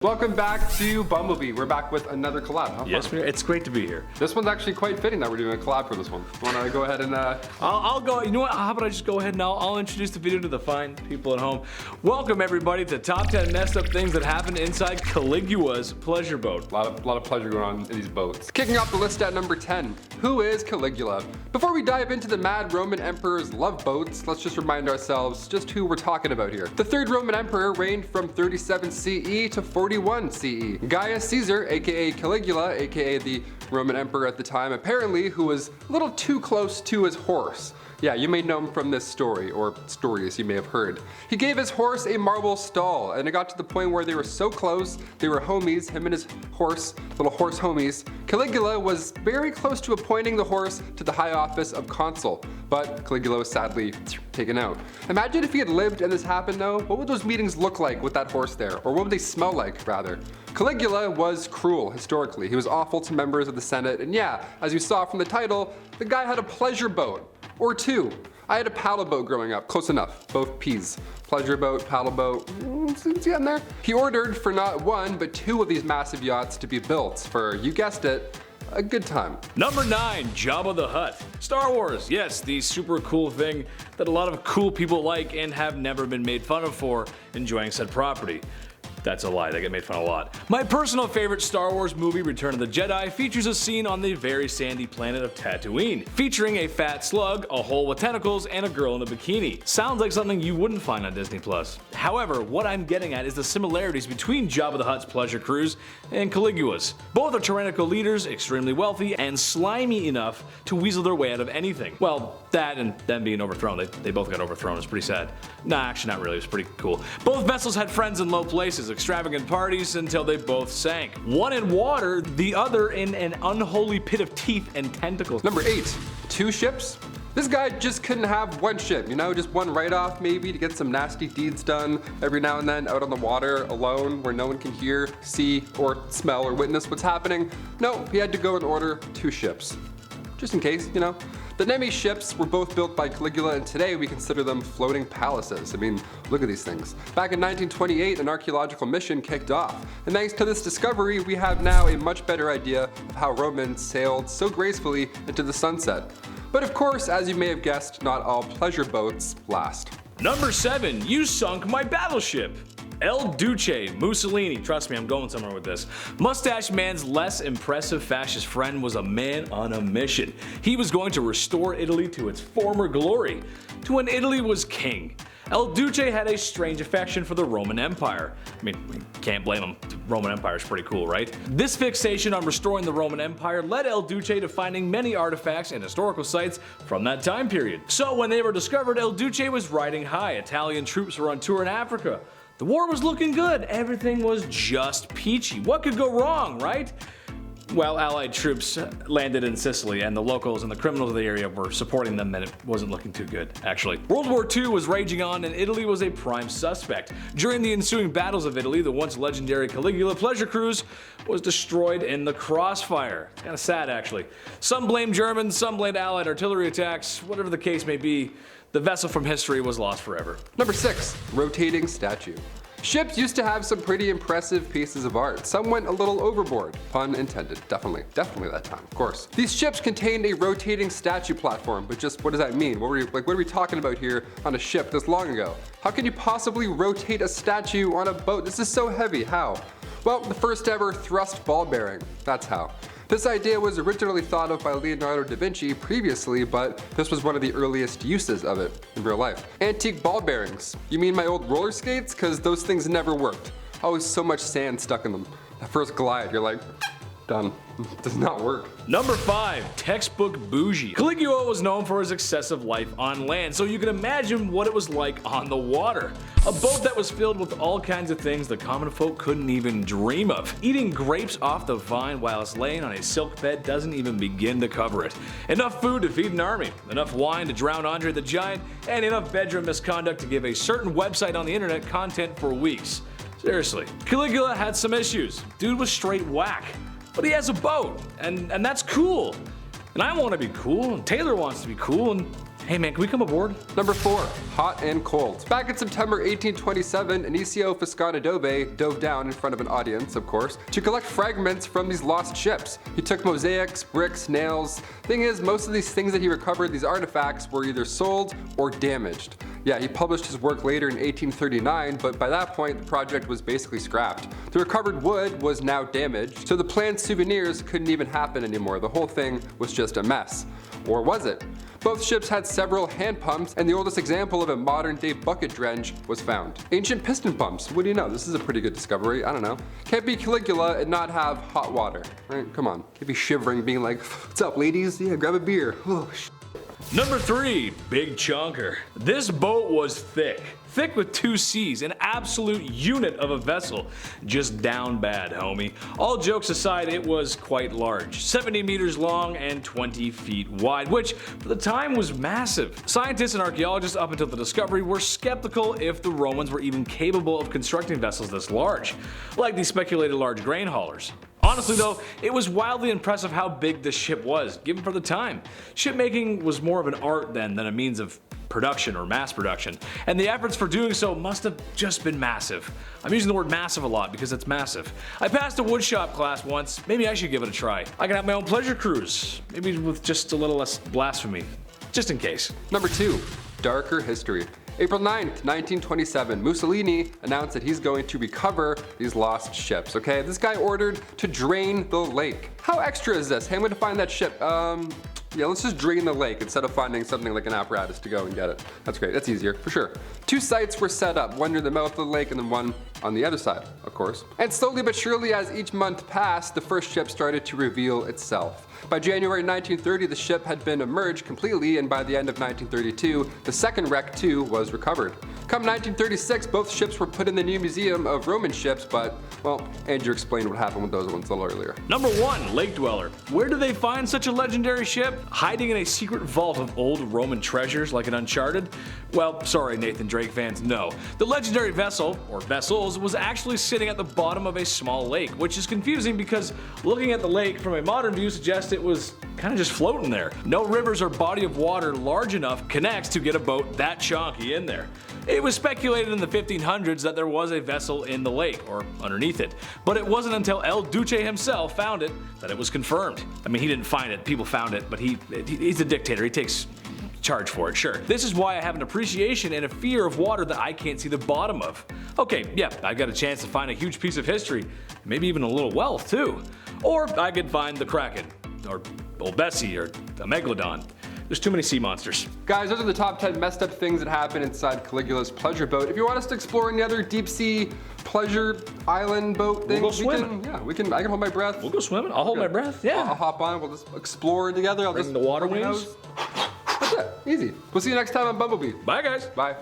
Welcome back to Bumblebee. We're back with another collab, huh? Yes, it's great to be here. This one's actually quite fitting that we're doing a collab for this one. Want to go ahead and... I'll go, you know what, how about I just go ahead and I'll introduce the video to the fine people at home. Welcome everybody to Top 10 Messed Up Things That Happened Inside Caligula's Pleasure Boat. A lot of pleasure going on in these boats. Kicking off the list at number 10, who is Caligula? Before we dive into the mad Roman emperor's love boats, let's just remind ourselves just who we're talking about here. The third Roman emperor reigned from 37 CE to 41 CE. Gaius Caesar, aka Caligula, aka the Roman emperor at the time, apparently who was a little too close to his horse. Yeah, you may know him from this story, or stories you may have heard. He gave his horse a marble stall, and it got to the point where they were so close, they were homies, him and his horse, little horse homies. Caligula was very close to appointing the horse to the high office of consul, but Caligula was sadly taken out. Imagine if he had lived and this happened though, what would those meetings look like with that horse there? Or what would they smell like, rather? Caligula was cruel, historically. He was awful to members of the Senate, and yeah, as you saw from the title, the guy had a pleasure boat. Or two. I had a paddle boat growing up, close enough, both P's. Pleasure boat, paddle boat, it's getting there. He ordered for not one, but two of these massive yachts to be built for, you guessed it, a good time. Number 9, Jabba The Hutt. Star Wars, yes, the super cool thing that a lot of cool people like and have never been made fun of for enjoying said property. That's a lie, they get made fun of a lot. My personal favorite Star Wars movie, Return of the Jedi, features a scene on the very sandy planet of Tatooine, featuring a fat slug, a hole with tentacles, and a girl in a bikini. Sounds like something you wouldn't find on Disney+. However, what I'm getting at is the similarities between Jabba the Hutt's pleasure cruise and Caligula's. Both are tyrannical leaders, extremely wealthy, and slimy enough to weasel their way out of anything. Well, that and them being overthrown. They both got overthrown, it's pretty sad. Nah, actually not really, it was pretty cool. Both vessels had friends in low places, extravagant parties until they both sank. One in water, the other in an unholy pit of teeth and tentacles. Number 8, 2 ships? This guy just couldn't have one ship, you know, just one write-off maybe to get some nasty deeds done every now and then out on the water alone where no one can hear, see, or smell or witness what's happening. No, he had to go and order 2 ships. Just in case, you know. The Nemi ships were both built by Caligula, and today we consider them floating palaces. I mean, look at these things. Back in 1928, an archaeological mission kicked off, and thanks to this discovery, we have now a much better idea of how Romans sailed so gracefully into the sunset. But of course, as you may have guessed, not all pleasure boats last. Number 7, you sunk my battleship. El Duce Mussolini, trust me, I'm going somewhere with this. Mustache Man's less impressive fascist friend was a man on a mission. He was going to restore Italy to its former glory, to when Italy was king. El Duce had a strange affection for the Roman Empire. I mean, can't blame him. The Roman Empire is pretty cool, right? This fixation on restoring the Roman Empire led El Duce to finding many artifacts and historical sites from that time period. So when they were discovered, El Duce was riding high. Italian troops were on tour in Africa. The war was looking good, everything was just peachy. What could go wrong, right? Well, Allied troops landed in Sicily, and the locals and the criminals of the area were supporting them, and it wasn't looking too good, actually. World War II was raging on, and Italy was a prime suspect. During the ensuing battles of Italy, the once legendary Caligula pleasure cruise was destroyed in the crossfire. Kinda sad, actually. Some blamed Germans, some blamed Allied artillery attacks, whatever the case may be. The vessel from history was lost forever. Number 6, rotating statue. Ships used to have some pretty impressive pieces of art. Some went a little overboard. Pun intended. Definitely that time, of course. These ships contained a rotating statue platform, but just what does that mean? What are we talking about here on a ship this long ago? How can you possibly rotate a statue on a boat? This is so heavy, how? Well, the first ever thrust ball bearing, that's how. This idea was originally thought of by Leonardo da Vinci previously, but this was one of the earliest uses of it in real life. Antique ball bearings. You mean my old roller skates? Because those things never worked. Always so much sand stuck in them. That first glide, you're like, done. Does not work. Number 5, textbook Boujee. Caligula was known for his excessive life on land, so you can imagine what it was like on the water. A boat that was filled with all kinds of things the common folk couldn't even dream of. Eating grapes off the vine while it's laying on a silk bed doesn't even begin to cover it. Enough food to feed an army, enough wine to drown Andre the Giant, and enough bedroom misconduct to give a certain website on the internet content for weeks. Seriously, Caligula had some issues. Dude was straight whack. But he has a boat, and that's cool. And I want to be cool, and Taylor wants to be cool, and Hey man, can we come aboard? Number 4, hot and cold. Back in September 1827, Inicio Foscanadobe dove down in front of an audience, of course, to collect fragments from these lost ships. He took mosaics, bricks, nails. Thing is, most of these things that he recovered, these artifacts, were either sold or damaged. Yeah, he published his work later in 1839, but by that point, the project was basically scrapped. The recovered wood was now damaged, so the planned souvenirs couldn't even happen anymore. The whole thing was just a mess. Or was it? Both ships had several hand pumps, and the oldest example of a modern-day bucket dredge was found. Ancient piston pumps. What do you know? This is a pretty good discovery. I don't know. Can't be Caligula and not have hot water, right? Come on. Can't be shivering, being like, "What's up, ladies? Yeah, grab a beer." Oh, Number 3, Big Chonker. This boat was thick. Thick with 2 C's, an absolute unit of a vessel. Just down bad, homie. All jokes aside, it was quite large. 70 meters long and 20 feet wide, which for the time was massive. Scientists and archaeologists up until the discovery were skeptical if the Romans were even capable of constructing vessels this large, like the speculated large grain haulers. Honestly though, it was wildly impressive how big this ship was, given for the time. Shipmaking was more of an art then than a means of production or mass production, and the efforts for doing so must have just been massive. I'm using the word massive a lot because it's massive. I passed a woodshop class once, maybe I should give it a try. I can have my own pleasure cruise, maybe with just a little less blasphemy, just in case. Number 2, darker history. April 9th, 1927, Mussolini announced that he's going to recover these lost ships, okay? This guy ordered to drain the lake. How extra is this? Hey, I'm gonna find that ship. Yeah, let's just drain the lake instead of finding something like an apparatus to go and get it. That's great, that's easier, for sure. 2 sites were set up, one near the mouth of the lake and then one on the other side, of course. And slowly but surely as each month passed, the first ship started to reveal itself. By January 1930, the ship had been emerged completely, and by the end of 1932, the second wreck too was recovered. Come 1936, both ships were put in the new Museum of Roman Ships, but, well, Andrew explained what happened with those ones a little earlier. Number 1, Lake Dweller. Where do they find such a legendary ship? Hiding in a secret vault of old Roman treasures like an Uncharted? Well, sorry Nathan Drake fans, no. The legendary vessel, or vessels, was actually sitting at the bottom of a small lake, which is confusing because looking at the lake from a modern view suggests it was kind of just floating there. No rivers or body of water large enough connects to get a boat that chunky in there. It was speculated in the 1500s that there was a vessel in the lake, or underneath it, but it wasn't until El Duce himself found it that it was confirmed. I mean, he didn't find it, people found it, but he's a dictator, he takes charge for it, sure. This is why I have an appreciation and a fear of water that I can't see the bottom of. Okay, yeah, I got a chance to find a huge piece of history, maybe even a little wealth too. Or I could find the Kraken, or Old Bessie, or the Megalodon. There's too many sea monsters. Guys, those are the top 10 messed up things that happen inside Caligula's pleasure boat. If you want us to explore any other deep sea pleasure island boat things, we'll go swimming. I can hold my breath. We'll go swimming. I'll hold my breath. Yeah. I'll hop on. We'll just explore together. I'll Bring just the water rub my wings. nose. That's it. Easy. We'll see you next time on Bumblebee. Bye guys. Bye.